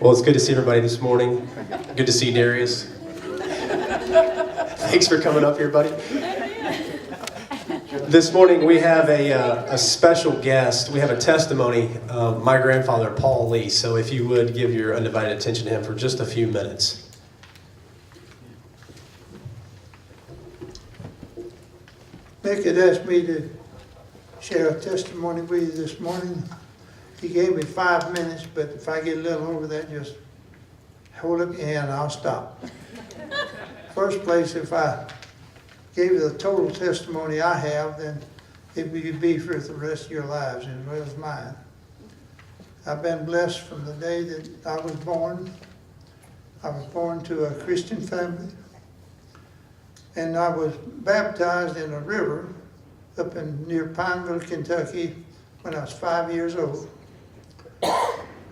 Well, it's good to see everybody this morning. Good to see Darius. Thanks for coming up here, buddy. This morning we have a special guest. We have a testimony of my grandfather, Paul Lee. So if you would give your undivided attention to him for just a few minutes. Mick had asked me to share a testimony with you this morning. He gave me 5 minutes, but if I get a little over that, just hold up your hand and I'll stop. First place, if I gave you the total testimony I have, then it would be for the rest of your lives as well as mine. I've been blessed from the day that I was born. I was born to a Christian family, and I was baptized in a river up near Pineville, Kentucky when I was 5 years old.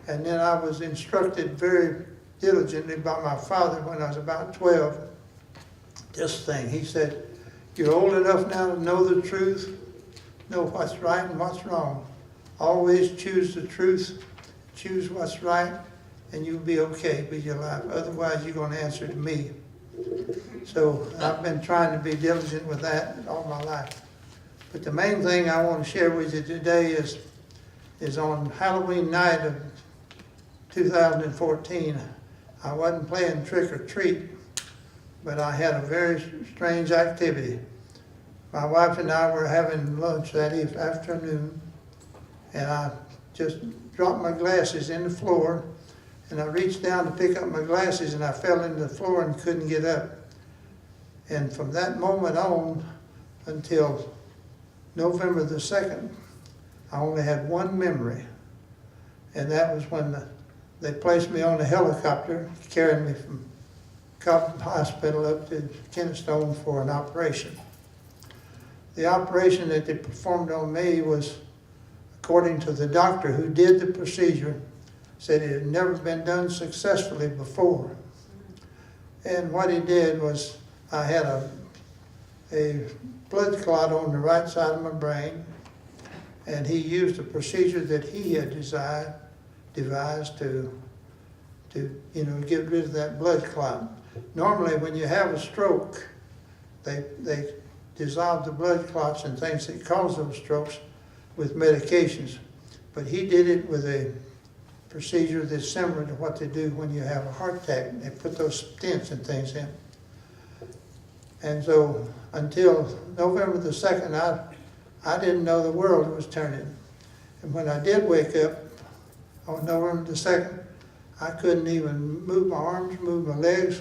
And then I was instructed very diligently by my father when I was about 12. This thing, he said, you're old enough now to know the truth, know what's right and what's wrong. Always choose the truth, choose what's right, and you'll be okay with your life. Otherwise, you're going to answer to me. So I've been trying to be diligent with that all my life. But the main thing I want to share with you today is on Halloween night of 2014. I wasn't playing trick or treat, but I had a very strange activity. My wife and I were having lunch that afternoon, and I just dropped my glasses in the floor, and I reached down to pick up my glasses, and I fell into the floor and couldn't get up. And from that moment on until November the 2nd, I only had one memory, and that was when they placed me on a helicopter, carrying me from Cobb Hospital up to Kennesaw for an operation. The operation that they performed on me was, according to the doctor who did the procedure, said it had never been done successfully before. And what he did was, I had a blood clot on the right side of my brain, and he used a procedure that he had devised to get rid of that blood clot. Normally, when you have a stroke, they dissolve the blood clots and things that cause those strokes with medications. But he did it with a procedure that's similar to what they do when you have a heart attack. They put those stents and things in. And so until November the 2nd, I didn't know the world was turning. And when I did wake up on November the 2nd, I couldn't even move my arms, move my legs.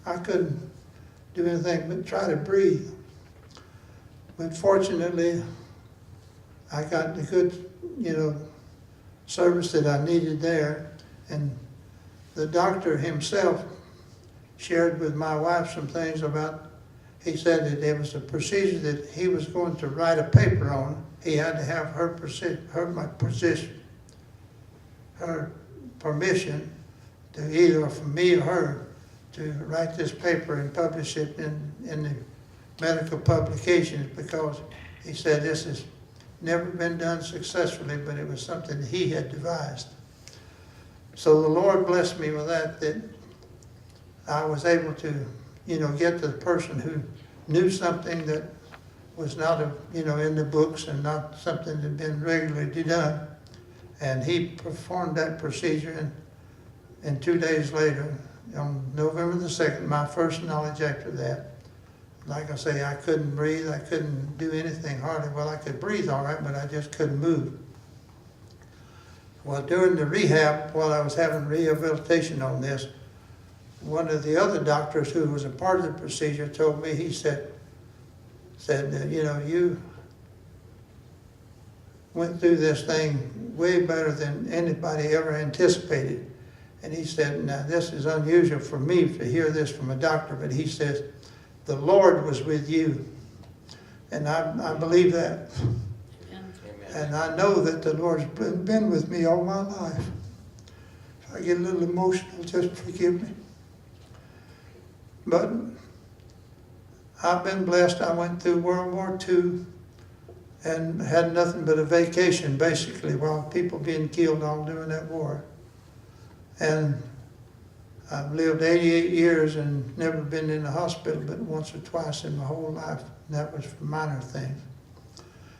I couldn't do anything but try to breathe. But fortunately, I got the good, service that I needed there. And the doctor himself shared with my wife some things about, he said that there was a procedure that he was going to write a paper on. He had to have her permission to either from me or her to write this paper and publish it in the medical publications, because he said this has never been done successfully, but it was something he had devised. So the Lord blessed me with that I was able to, get to the person who knew something that was not, in the books and not something that had been regularly done. And he performed that procedure, and 2 days later, on November the 2nd, my first knowledge after that, like I say, I couldn't breathe, I couldn't do anything hardly. Well, I could breathe all right, but I just couldn't move. Well, during the rehab, while I was having rehabilitation on this, one of the other doctors who was a part of the procedure told me, he said, you went through this thing way better than anybody ever anticipated. And he said, now this is unusual for me to hear this from a doctor, but he says, the Lord was with you. And I believe that. Amen. And I know that the Lord's been with me all my life. If I get a little emotional, just forgive me. But I've been blessed. I went through World War II and had nothing but a vacation, basically, while people being killed all during that war. And I've lived 88 years and never been in the hospital but once or twice in my whole life. And that was for minor things.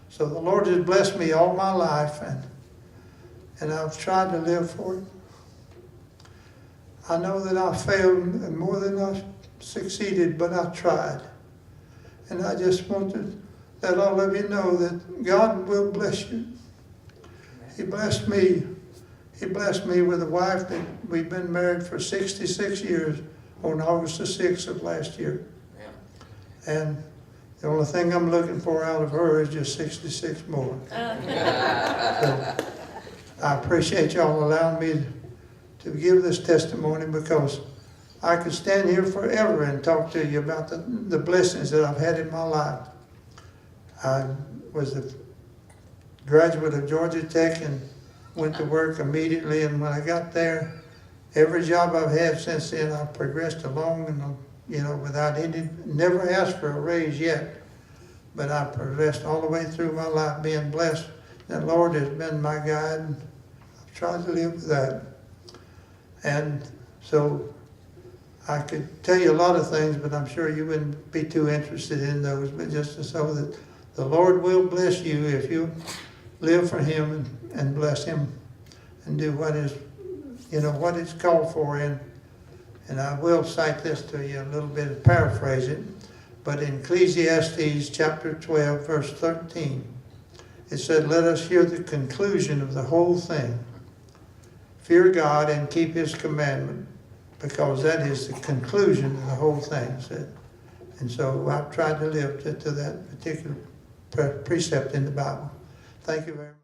So the Lord has blessed me all my life, and I've tried to live for it. I know that I failed more than I succeeded, but I tried. And I just want to let all of you know that God will bless you. He blessed me. He blessed me with a wife that we've been married for 66 years on August the 6th of last year. And the only thing I'm looking for out of her is just 66 more. So I appreciate y'all allowing me to give this testimony, because I could stand here forever and talk to you about the blessings that I've had in my life. I was a graduate of Georgia Tech and went to work immediately, and when I got there, every job I've had since then, I've progressed along, and without any, never asked for a raise yet, but I've progressed all the way through my life being blessed. The Lord has been my guide, and I've tried to live with that. And so I could tell you a lot of things, but I'm sure you wouldn't be too interested in those, but just so that the Lord will bless you if you live for Him and bless Him and do what is, what it's called for. And I will cite this to you a little bit and paraphrase it, but in Ecclesiastes chapter 12, verse 13, it said, "Let us hear the conclusion of the whole thing. Fear God and keep His commandment, because that is the conclusion of the whole thing," said. And so I've tried to live to that particular precept in the Bible. Thank you very much.